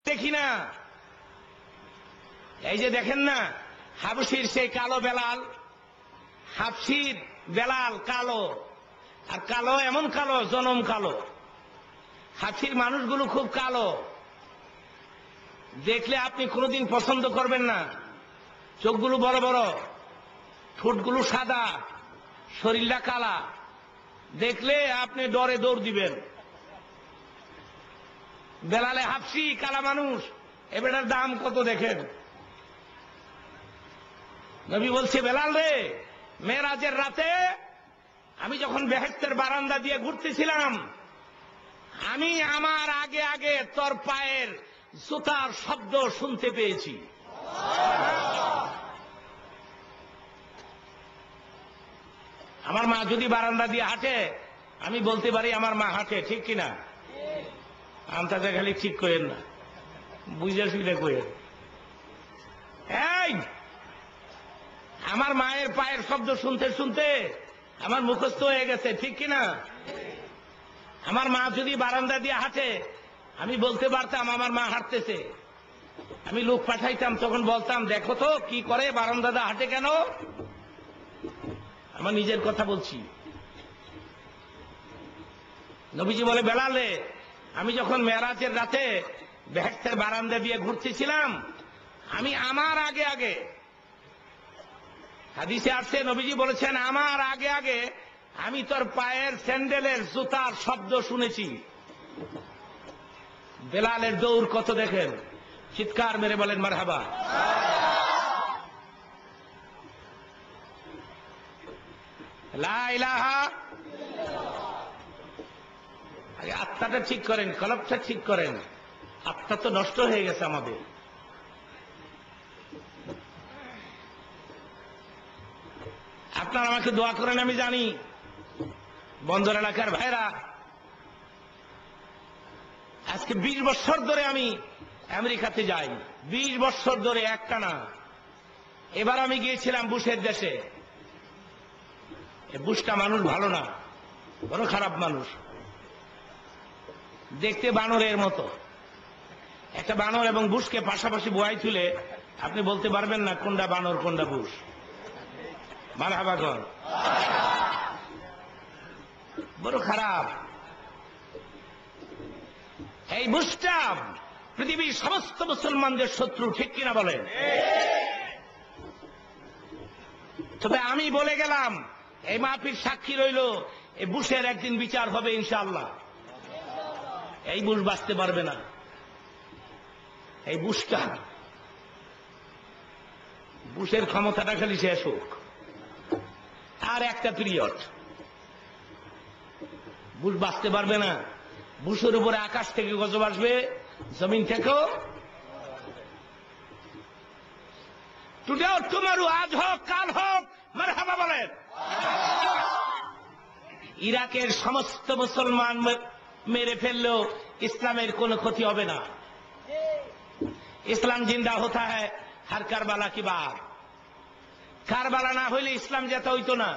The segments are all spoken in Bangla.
দেখি না, এই যে দেখেন না হাবশির সেই কালো বেলাল, হাবশির বেলাল কালো, আর কালো এমন কালো জনম কালো। হাবশির মানুষগুলো খুব কালো, দেখলে আপনি কোনোদিন পছন্দ করবেন না। চোখগুলো বড় বড়, ঠোঁটগুলো সাদা, শরীরটা কালা, দেখলে আপনি ডরে দৌড় দিবেন। বেলালে হাবশি কালা মানুষ, এটার দাম কত দেখেন। নবী বলছে, বেলাল রে, মেরাজের রাতে আমি যখন বেহেশতের বারান্দা দিয়ে ঘুরতেছিলাম, আমি আমার আগে আগে তোর পায়ের জুতার শব্দ শুনতে পেয়েছি। আমার মা যদি বারান্দা দিয়ে হাঁটে, আমি বলতে পারি আমার মা হাঁটে, ঠিক কিনা? আমটাতে খালি ঠিক করেন না, বুঝে সুবিধা করেন। এই আমার মায়ের পায়ের শব্দ শুনতে শুনতে আমার মুখস্থ হয়ে গেছে, ঠিক কিনা? আমার মা যদি বারান্দা দিয়ে হাঁটে, আমি বলতে পারতাম আমার মা হাঁটতেছে। আমি লোক পাঠাইতাম, তখন বলতাম, দেখো তো কি করে, বারান্দা দিয়ে হাঁটে কেন? আমার নিজের কথা বলছি। নবীজি বলে, বেলালে, আমি যখন মেরাজের রাতে বেহেশতের বারান্দা দিয়ে ঘুরতেছিলাম, আমি আমার আগে আগে, হাদিসে আসছে নবীজি বলেছেন, আমার আগে আগে আমি তোর পায়ের স্যান্ডেলের জুতার শব্দ শুনেছি। বেলালের দৌড় কত দেখেন, চিৎকার মেরে বলেন মারহাবা। লা ইলাহা, আগে আত্মাটা ঠিক করেন, কলবটা ঠিক করেন। আত্মা তো নষ্ট হয়ে গেছে আমাদের। আপনারা আমাকে দোয়া করেন, আমি জানি। বন্দর এলাকার ভাইরা, আজকে 20 বছর ধরে আমি আমেরিকাতে যাই, 20 বছর ধরে একটানা। এবার আমি গিয়েছিলাম বুশের দেশে। বুশটা মানুষ ভালো না, বড় খারাপ মানুষ, দেখতে বানরের মতো। একটা বানর এবং বুশকে পাশাপাশি বোয়াই তুলে আপনি বলতে পারবেন না কোনটা বানর কোনটা বুশ। মারহাবা কর। বড় খারাপ এই বুশটা। পৃথিবীর সমস্ত মুসলমানদের শত্রু, ঠিক কিনা বলেন? তবে আমি বলে গেলাম, এই মাহফিল সাক্ষী রইল, এই বুশের একদিন বিচার হবে ইনশাআল্লাহ। এই বুশ বাঁচতে পারবে না। এই বুশটা, বুশের ক্ষমতাটা খালি শেষ হোক, আর একটা পিরিয়ড, বুশ বাঁচতে পারবে না। বুশের উপরে আকাশ থেকে গজব আসবে, জমিন থেকেও। টুডে টুমারো, আজ হোক কাল হোক, মারহাবা বলেন। ইরাকের সমস্ত মুসলমান মেরে ফেললেও ইসলামের কোনো ক্ষতি হবে না। ইসলাম জিন্দা হতা হ্যায় হর কারবালা কি বাত। কারবালা না হইলে ইসলাম যেতে হইতো না।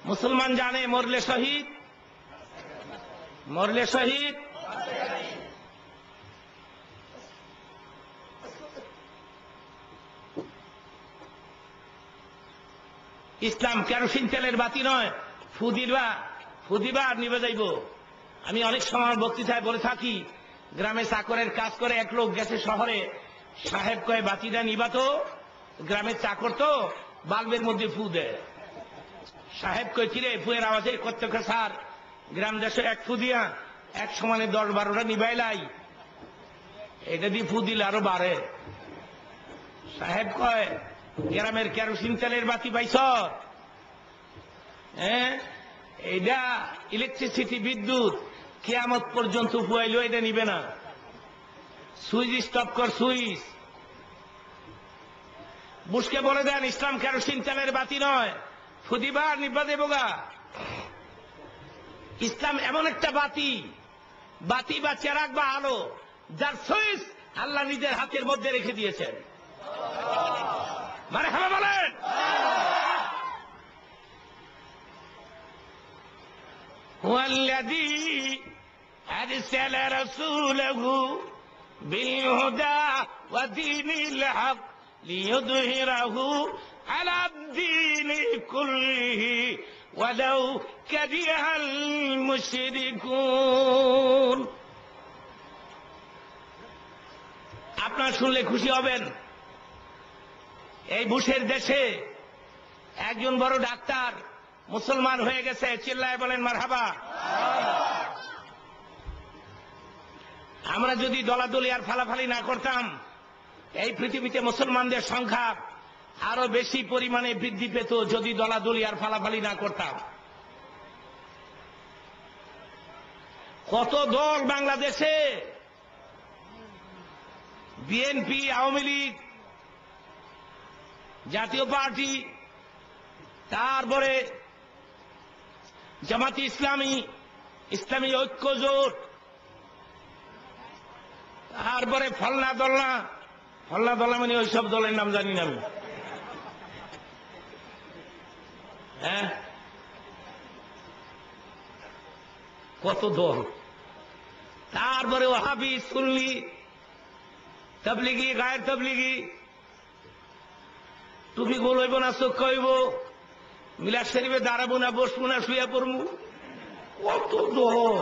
মুসলমান জানে মরলে শহীদ, মরলে শহীদ। ইসলাম কেরোসিন তেলের বাতি নয়, ফুদিবা আর নিভে যাইব। আমি অনেক সময় বক্তৃতায় বলে থাকি, গ্রামে চাকরের কাজ করে এক লোক গেছে শহরে, সাহেব কয়ে বাতিটা নিবা তো, গ্রামের চাকর তো বাল্বের মধ্যে ফু দেয়। সাহেব কয়ে, কিরে ফুয়ের আওয়াজে করতে স্যার, গ্রাম দেশে এক ফু দিয়া এক সমানে 10-12টা নিবাইলাই, এটা দিয়ে ফু দিলে আরো বাড়ে। সাহেব কয়, গ্রামের কেরোসিন তেলের বাতি পাইছ? হ্যাঁ, এটা ইলেকট্রিসিটি, বিদ্যুৎ, কিয়ামত পর্যন্ত ফুয়াইল, এটা নিবে না। সুইচ স্টপ কর, সুইচ। বুশকে বলে দেন, ইসলাম কেরোসিন তেলের বাতি নয়, ফুদিবার নিবা দেবগা। ইসলাম এমন একটা বাতি, বাতি বা চেরাগ বা আলো, যার সুইচ আল্লাহ নিজের হাতের মধ্যে রেখে দিয়েছেন। মারহাবা বলেন। হুয়াল্লাযী أرسل رسوله بالهدى ودين الحق ليظهره على الدين كله ولو كره المشركون। আপনারা শুনলে খুশি হবেন, এই বুশের দেশে একজন বড় ডাক্তার মুসলমান হয়ে গেছে। চিল্লায় বলেন মারহাবা। আমরা যদি দলাদলি আর ফালাফালি না করতাম, এই পৃথিবীতে মুসলমানদের সংখ্যা আরো বেশি পরিমাণে বৃদ্ধি পেত। যদি দলাদলি আর ফালাফালি না করতাম, কত দল বাংলাদেশে, বিএনপি, আওয়ামী লীগ, জাতীয় পার্টি, তারপরে জামাতি ইসলামী, ইসলামী ঐক্য জোট, তারপরে ফলনা দলনা, ফলনা দলনা মানে ওইসব দলের নাম জানি না আমি। হ্যাঁ, কত দল, তারপরে ওয়াহাবি, সুন্নি, তাবলিগি, গায়ের তাবলিগি, টুপি গোল হইব না, চোখ হইব, মিলাদ শরীফে দাঁড়াবো না, বসবো না, শুয়ে পড়বো, কত দল।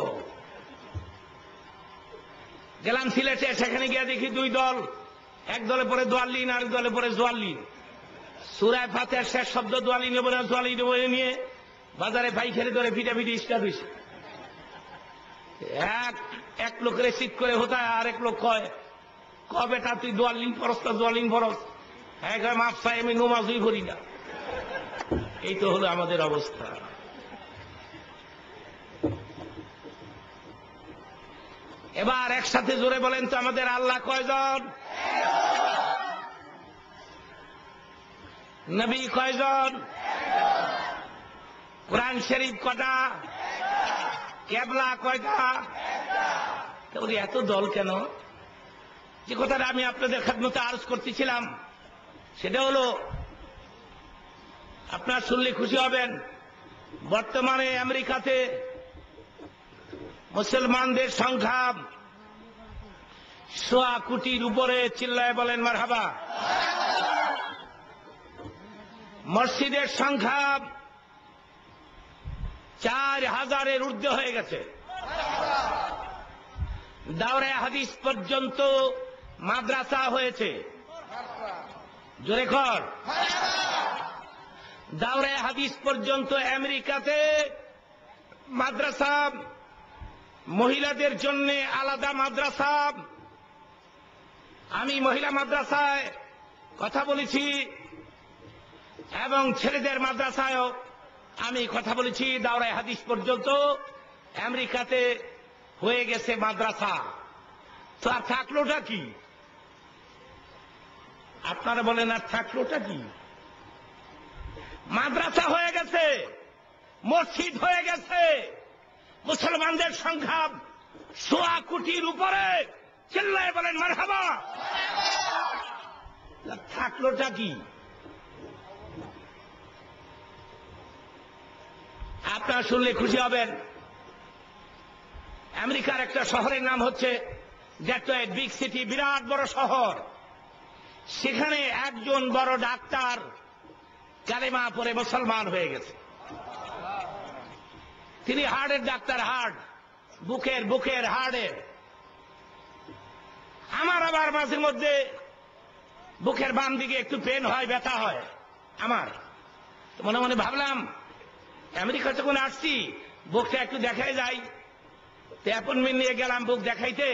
গেলাম সিলেটে, সেখানে গিয়ে দেখি দুই দল, এক দলে পরে দোয়াল্লিন, আরেক দলে পরে জোয়াল্লিন। সূরা ফাতিহার শেষ শব্দ দোয়াল্লিন নেবো না জোয়াল্লিন নেবো নিয়ে বাজারে পাইকারি দরে পিটাপিটি স্টার্ট হয়েছে। এক লোকের চিৎ করে হতায়, আরেক লোক কয়, বেটা তুই দোয়াল্লিন ফরস তো দোয়াল্লিন ফরস, হ্যাঁ মাপ চাই, আমি নমাজই করি না। এই তো হলো আমাদের অবস্থা। এবার একসাথে জোরে বলেন তো, আমাদের আল্লাহ কয়জন? নবী কয়জন? কোরআন শরীফ কটা? কেবলা কয়টা? এত দল কেন? যে কথাটা আমি আপনাদের খেদমতে আরজ করতেছিলাম, সেটা হলো, আপনারা শুনলে খুশি হবেন, বর্তমানে আমেরিকাতে মুসলমানদের সংখ্যা 100 কোটির উপরে। চিল্লায় বলেন মারহাবা। মসজিদের সংখ্যা 4000-এর ঊর্ধ্বে হয়ে গেছে। দাওরায়ে হাদিস পর্যন্ত মাদ্রাসা হয়েছে। জোরে কর। দাওরায়ে হাদিস পর্যন্ত আমেরিকাতে মাদ্রাসা, মহিলাদের জন্য আলাদা মাদ্রাসা। আমি মহিলা মাদ্রাসায় কথা বলেছি এবং ছেলেদের মাদ্রাসায়ও আমি কথা বলেছি। দাওরায়ে হাদিস পর্যন্ত আমেরিকাতে হয়ে গেছে মাদ্রাসা। তো আর থাকলোটা কি? আপনারা বলেন, আর থাকলোটা কি? মাদ্রাসা হয়ে গেছে, মসজিদ হয়ে গেছে, মুসলমানদের সংখ্যা 100 কোটির উপরে। চিল্লায় বলেন মারহাবা। থাকলোটা কি? আপনারা শুনলে খুশি হবেন, আমেরিকার একটা শহরের নাম হচ্ছে ডেট্রয়েট, বিগ সিটি, বিরাট বড় শহর। সেখানে একজন বড় ডাক্তার কালেমা পড়ে মুসলমান হয়ে গেছে। তিনি হার্টের ডাক্তার, হার্ট, বুকের হার্টের। আমার আবার মাঝে মধ্যে বুকের বাম দিকে একটু পেন হয়, ব্যথা হয় আমার। মনে মনে ভাবলাম, আমেরিকা যখন আসছি বুকটা একটু দেখাই যাই। অ্যাপয়েন্টমেন্ট নিয়ে গেলাম বুক দেখাইতে।